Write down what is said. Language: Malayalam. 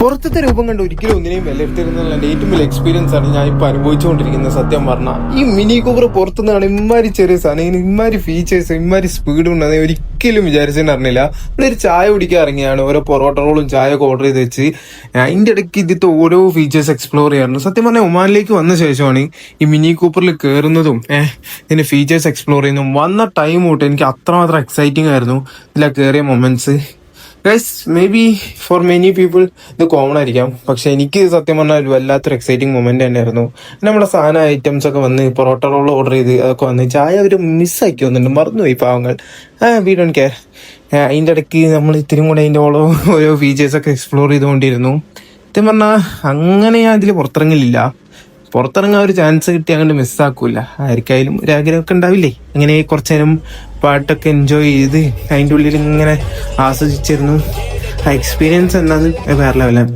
പുറത്തത്തെ രൂപം കണ്ട് ഒരിക്കലും ഒന്നിനെയും വിലയിരുത്തരുന്നുള്ള ഏറ്റവും വലിയ എക്സ്പീരിയൻസ് ആണ് ഞാൻ ഇപ്പൊ അനുഭവിച്ചുകൊണ്ടിരിക്കുന്നത്. സത്യം പറഞ്ഞാൽ ഈ മിനി കൂപ്പർ പുറത്തുനിന്നാണ് ഇമാരി ചെറിയ സാധനം, ഇമാരി ഫീച്ചേഴ്സ്, ഇമാരി സ്പീഡ് ഉണ്ടെന്ന് ഒരിക്കലും വിചാരിച്ചിട്ടുണ്ടായിരുന്നില്ല. ഇവിടെ ഒരു ചായ കുടിക്കാൻ ഇറങ്ങിയാണ്, ഓരോ പൊറോട്ട റോളും ചായ ഒക്കെ ഓർഡർ ചെയ്ത് വെച്ച് അതിന്റെ ഇടയ്ക്ക് ഇതിന്റെ ഓരോ ഫീച്ചേഴ്സ് എക്സ്പ്ലോർ ചെയ്യാറുണ്ട്. സത്യം പറഞ്ഞാൽ ഒമാനിലേക്ക് വന്ന ശേഷമാണ് ഈ മിനി കൂപ്പറിൽ കയറുന്നതും ഇതിന്റെ ഫീച്ചേഴ്സ് എക്സ്പ്ലോർ ചെയ്യുന്നതും. വന്ന ടൈം തൊട്ട് എനിക്ക് അത്രമാത്രം എക്സൈറ്റിംഗ് ആയിരുന്നു ഇതിലെ കയറിയ moments. Guys, may be for many people ഇത് കോമൺ ആയിരിക്കാം, പക്ഷെ എനിക്ക് സത്യം പറഞ്ഞാൽ വല്ലാത്തൊരു എക്സൈറ്റിംഗ് മൊമെന്റ് തന്നെയായിരുന്നു. നമ്മളെ സാധന ഐറ്റംസ് ഒക്കെ വന്ന് പൊറോട്ട റോൾ ഓർഡർ ചെയ്ത് അതൊക്കെ വന്ന് ചായ അവർ മിസ്സാക്കി വന്നിട്ടുണ്ട്, മറന്നുപോയി പാവങ്ങൾ. We don't care. അതിൻ്റെ ഇടയ്ക്ക് നമ്മൾ ഇത്തിരി കൂടെ അതിൻ്റെ ഓരോ ഫീച്ചേഴ്സൊക്കെ എക്സ്പ്ലോർ ചെയ്തുകൊണ്ടിരുന്നു. സത്യം പറഞ്ഞാൽ അങ്ങനെ ഞാൻ ഇതിൽ പുറത്തിറങ്ങാൻ ഒരു ചാൻസ് കിട്ടി അങ്ങോട്ട് മിസ്സാക്കൂല. ആർക്കായാലും ഒരു ആഗ്രഹമൊക്കെ ഉണ്ടാവില്ലേ, അങ്ങനെ കുറച്ചു നേരം പാട്ടൊക്കെ എൻജോയ് ചെയ്ത് അതിൻ്റെ ഉള്ളിൽ ഇങ്ങനെ ആസ്വദിച്ചിരുന്നു. ആ എക്സ്പീരിയൻസ് എന്താന്ന് വേറെ ലെവലാണ്.